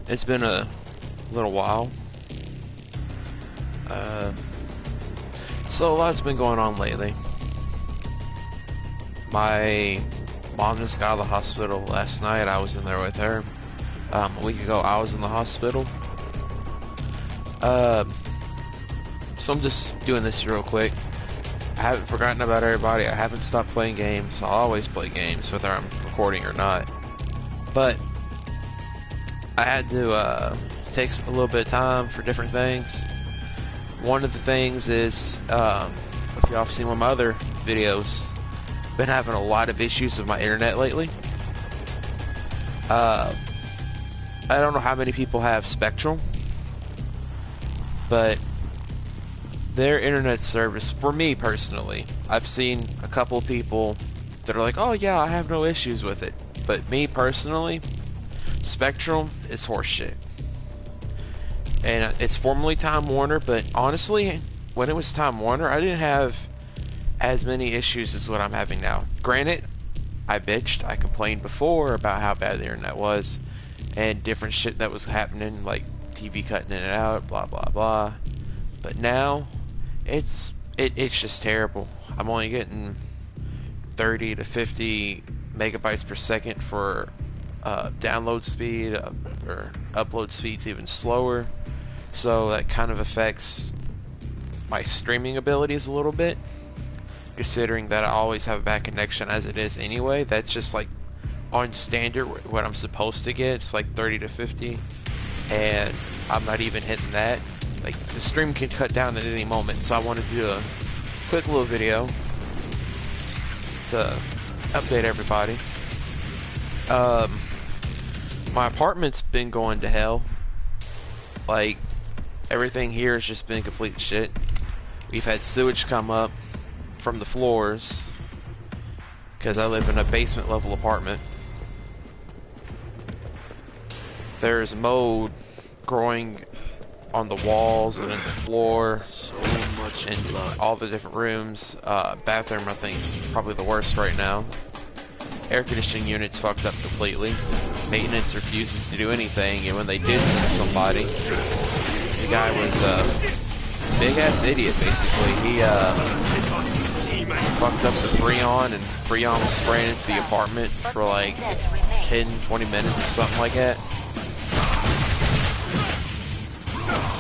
It's been a little while. So a lot's been going on lately. My mom just got out of the hospital last night. I was in there with her. A week ago, I was in the hospital. So I'm just doing this real quick. I haven't forgotten about everybody. I haven't stopped playing games. I'll always play games, whether I'm recording or not. But I had to take a little bit of time for different things. One of the things is, if y'all have seen one of my other videos, been having a lot of issues with my internet lately. I don't know how many people have Spectrum, but their internet service, for me personally, I've seen a couple of people that are like, oh yeah, I have no issues with it. But me personally, Spectrum is horseshit. And it's formerly Time Warner, but honestly, when it was Time Warner, I didn't have as many issues as what I'm having now. Granted, I bitched, I complained before about how bad the internet was, and different shit that was happening, like TV cutting in and out, blah blah blah. But now, it's just terrible. I'm only getting 30 to 50 megabytes per second for download speed, or upload speed's even slower. So that kind of affects my streaming abilities a little bit, considering that I always have a bad connection as it is anyway. That's just like on standard what I'm supposed to get. It's like 30 to 50, and I'm not even hitting that. Like, the stream can cut down at any moment, so I want to do a quick little video to update everybody. My apartment's been going to hell. Like, everything here has just been complete shit. We've had sewage come up from the floors, because I live in a basement level apartment. There's mold growing on the walls and in the floor, so much and blood. all the different rooms. Bathroom, I think, is probably the worst right now. Air conditioning unit's fucked up completely. Maintenance refuses to do anything, and when they did send somebody, the guy was a big ass idiot. Basically, he fucked up the Freon, and Freon was spraying into the apartment for like 10-20 minutes or something like that.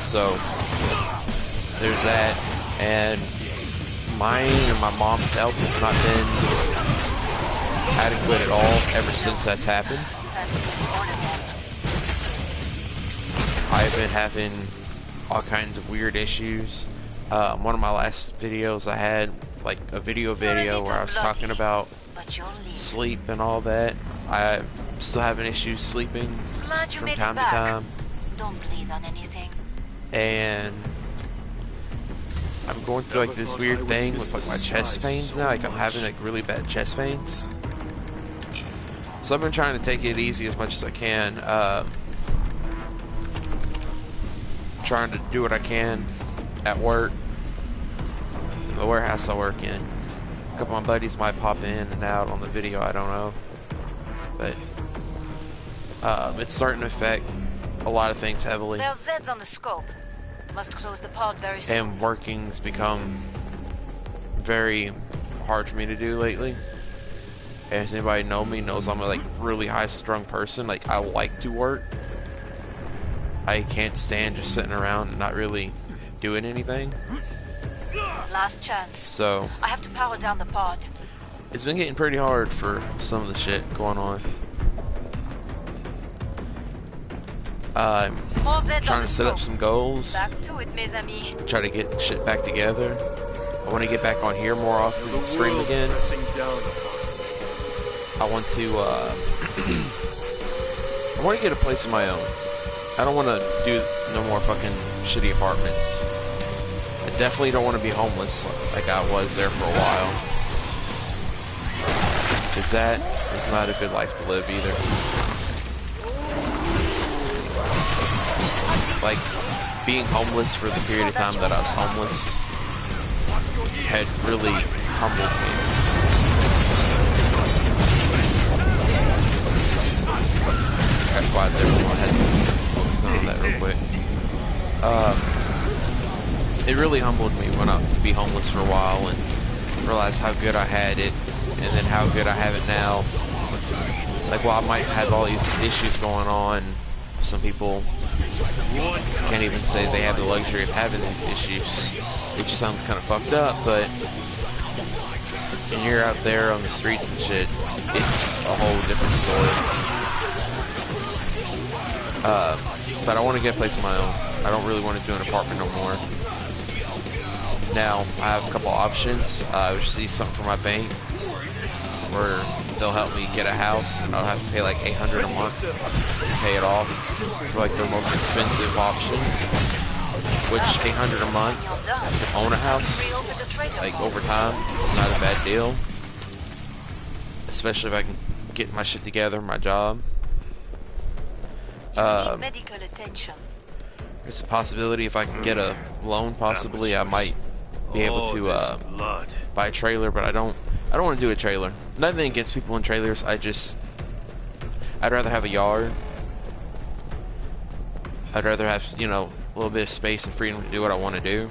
So there's that, and mine and my mom's health has not been adequate at all ever since that's happened. I've been having all kinds of weird issues. One of my last videos, I had like a video where I was talking about sleep and all that. I'm still having issues sleeping from time to time. Don't bleed on anything. And I'm going through like this weird thing with like my chest pains now. Like, I'm having like really bad chest pains. So I've been trying to take it easy as much as I can. Trying to do what I can at work, in the warehouse I work in. A couple of my buddies might pop in and out on the video, I don't know. But it's starting to affect a lot of things heavily. There's Zeds on the scope. Must close the pod very soon. And working's become very hard for me to do lately. And if anybody know me knows I'm a like really high-strung person. Like, I like to work. I can't stand just sitting around and not really doing anything. Last chance. So I have to power down the pod. it's been getting pretty hard for some of the shit going on. I'm More Zeds trying on to the set up scope. some goals. Back to it, mes amis. Try to get shit back together. I want to get back on here more often and stream again. I want to I want to get a place of my own. I don't want to do no more fucking shitty apartments. I definitely don't want to be homeless like I was there for a while. Because that is not a good life to live either. Like, being homeless for the period of time that I was homeless had really humbled me. I'm glad that everyone had on that real quick. It really humbled me to be homeless for a while and realize how good I had it, and then how good I have it now. Like, while I might have all these issues going on, some people can't even say they have the luxury of having these issues, which sounds kind of fucked up, but when you're out there on the streets and shit, it's a whole different story. But I want to get a place of my own. I don't really want to do an apartment no more. Now, I have a couple options. I received something from my bank where they'll help me get a house, and I'll have to pay like $800 a month to pay it off for like the most expensive option, which $800 a month to own a house, like over time, is not a bad deal, especially if I can get my shit together, my job. Medical attention. There's a possibility if I can get a loan, possibly I might be able to buy a trailer, but I don't want to do a trailer. Nothing against people in trailers. I'd rather have a yard. I'd rather have, you know, a little bit of space and freedom to do what I want to do.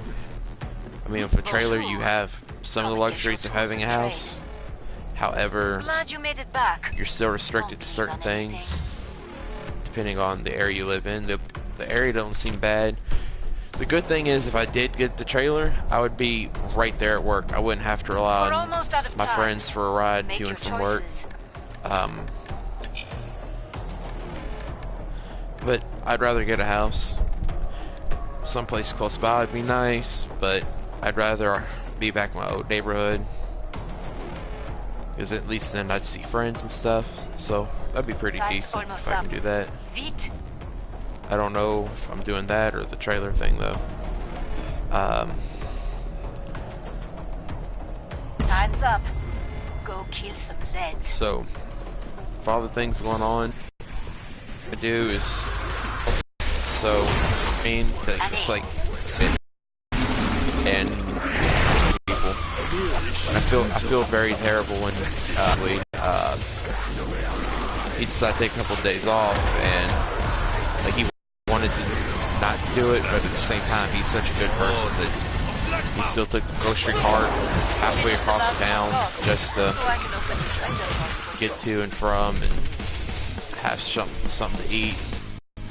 I mean, with a trailer, you have some of the luxuries of having a house. However, Glad you made it back. you're still restricted to certain things, depending on the area you live in. The area don't seem bad. The good thing is, if I did get the trailer, I would be right there at work. I wouldn't have to rely on my friends for a ride to and from work. But I'd rather get a house. Someplace close by would be nice, but I'd rather be back in my old neighborhood, because at least then I'd see friends and stuff. So that'd be pretty decent if I can do that. I don't know if I'm doing that or the trailer thing though. Time's up. Go kill some Zeds. So, for all the things going on, I do is so mean to just like sit and people. And I feel very terrible when he decided to take a couple of days off, and like he wanted to not do it, but at the same time he's such a good person that he still took the grocery cart halfway across town just to get to and from and have something to eat.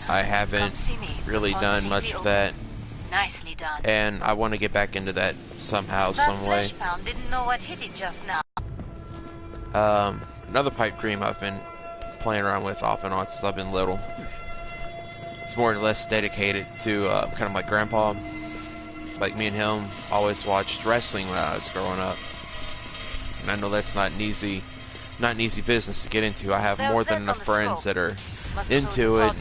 I haven't really done much of that, Nicely done. and I want to get back into that somehow, some way. Didn't know what hit it just now. Another pipe dream I've been playing around with off and on since I've been little. It's more or less dedicated to kind of my grandpa. Like, me and him always watched wrestling when I was growing up, and I know that's not an easy business to get into. I have more than enough friends that are into it.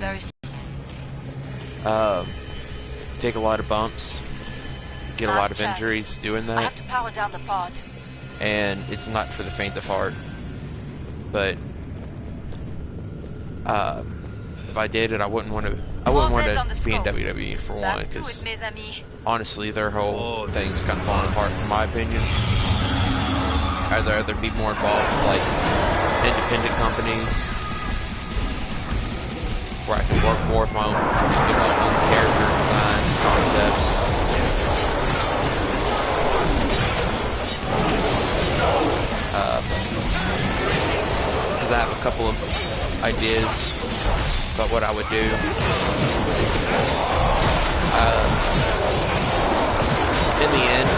Take a lot of bumps, get a lot of injuries doing I that, have to power down the pod. and it's not for the faint of heart. But if I did it, I wouldn't want to be in WWE for one, because honestly, their whole thing's kind of falling apart, in my opinion. I'd rather be more involved with, like, independent companies where I can work more with my own, own character design concepts. Because I have a couple of ideas about what I would do. In the end,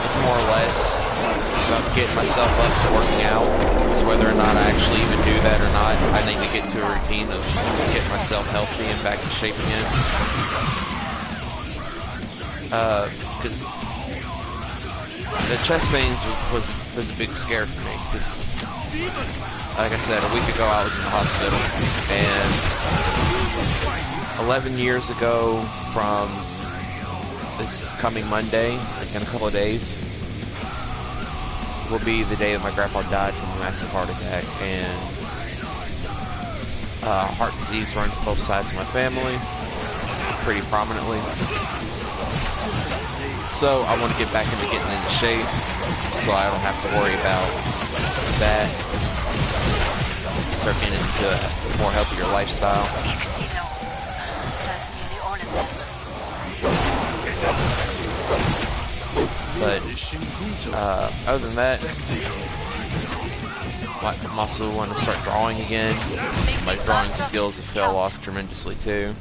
it's more or less about getting myself up to working out. So whether or not I actually even do that or not, I need to get to a routine of getting myself healthy and back in shape again. Because the chest pains was a big scare for me. Because, like I said, a week ago I was in the hospital, and 11 years ago from this coming Monday, like in a couple of days, will be the day that my grandpa died from a massive heart attack. And heart disease runs both sides of my family pretty prominently. So I want to get back into getting into shape so I don't have to worry about that. Start getting into a more healthier lifestyle. But other than that, I'm also want to start drawing again. My drawing skills have fell off tremendously too.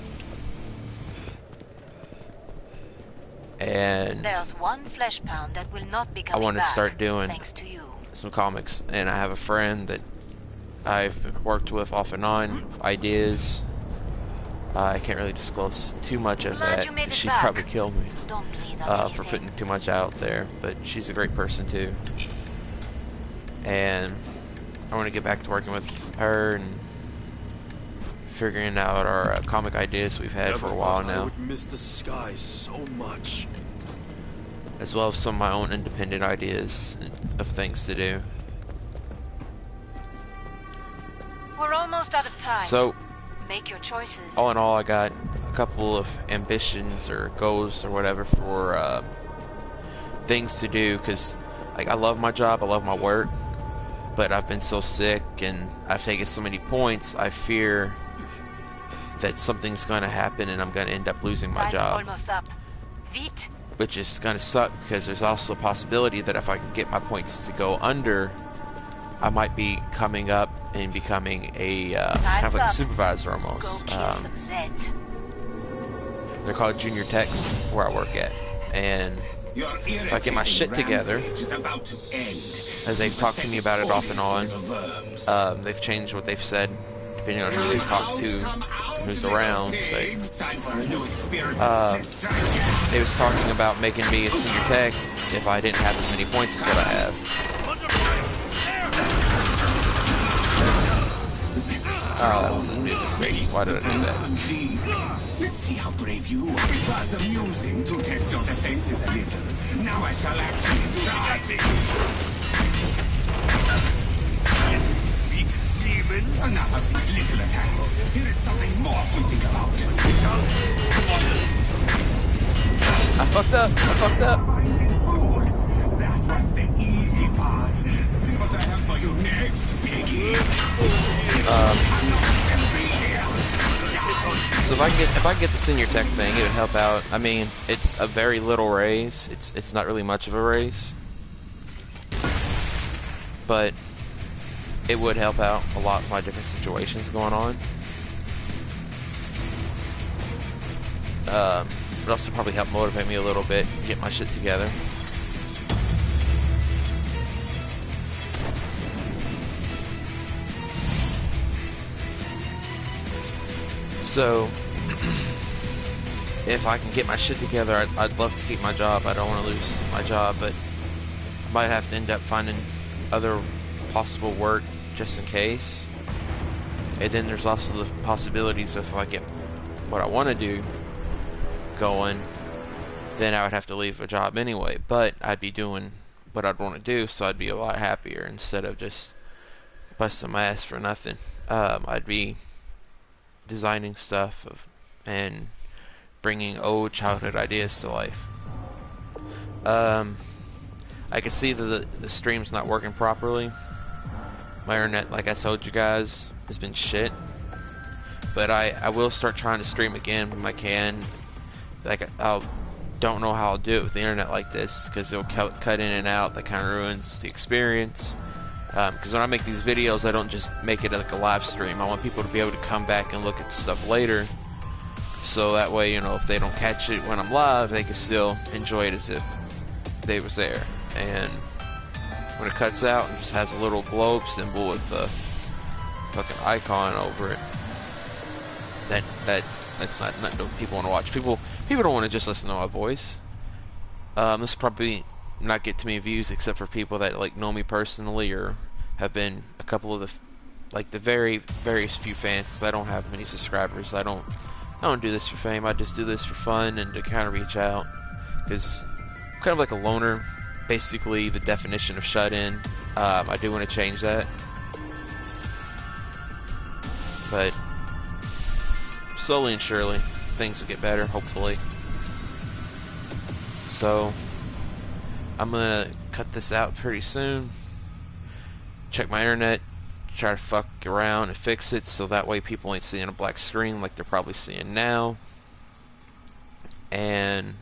And there's one flesh pound that will not be I coming want to back, start doing thanks to you. some comics. And I have a friend that I've worked with off and on, ideas. I can't really disclose too much of Glad that you made because it she'd back. probably kill me Don't bleed on for anything. putting too much out there. But she's a great person too. And I want to get back to working with her and figuring out our comic ideas we've had for a while now. I would miss the sky so much. As well as some of my own independent ideas of things to do. We're almost out of time. So, make your choices. all in all, I got a couple of ambitions or goals or whatever for things to do, because like I love my job, I love my work, but I've been so sick and I've taken so many points, I fear that something's going to happen and I'm going to end up losing my Time's job. almost up. Vite. Which is going to suck, because there's also a possibility that if I can get my points to go under, I might be coming up and becoming a kind of like a supervisor almost. Go kill some Zeds. They're called junior techs where I work at, and if I get my shit together, as they've talked to me about it off and on, they've changed what they've said depending on who they've talked to and who's around, but they was talking about making me a senior tech if I didn't have as many points as what I have. That was a big mistake. Why did I do that? Let's see how brave you are. It was amusing to test your defenses a little. Now I shall actually try. Enough of these little attacks. Here is something more to think about. I fucked up. That was the easy part. See what I have for you next, piggy. So if I get the senior tech thing, it would help out. I mean, it's a very little raise. It's not really much of a raise, but it would help out a lot of my different situations going on. It also probably help motivate me a little bit, get my shit together. So, if I can get my shit together, I'd love to keep my job. I don't want to lose my job, but I might have to end up finding other possible work just in case. And then there's also the possibilities if I get what I want to do going, then I would have to leave a job anyway, but I'd be doing what I'd want to do, so I'd be a lot happier instead of just busting my ass for nothing. I'd be designing stuff and bringing old childhood ideas to life. I can see that the stream's not working properly. My internet, like I told you guys, has been shit. But I will start trying to stream again when I can. Like, don't know how I'll do it with the internet like this, because it'll cut in and out. That kind of ruins the experience. Because when I make these videos, I don't just make it like a live stream. I want people to be able to come back and look at the stuff later. So that way, you know, if they don't catch it when I'm live, they can still enjoy it as if they was there. And when it cuts out and just has a little globe symbol with the fucking icon over it, that's not people want to watch. People don't want to just listen to my voice. This probably not get too many views except for people that like know me personally or have been a couple of the very few fans, because I don't have many subscribers. I don't do this for fame. I just do this for fun and to kind of reach out, because I'm kind of like a loner, basically the definition of shut in. I do want to change that, but slowly and surely things will get better, hopefully. So I'm gonna cut this out pretty soon, check my internet, try to fuck around and fix it so that way people ain't seeing a black screen like they're probably seeing now. And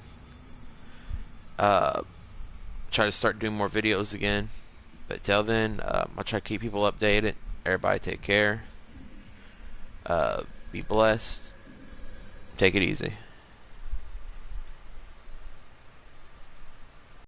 try to start doing more videos again. But till then, I'll try to keep people updated. Everybody take care. Be blessed. Take it easy.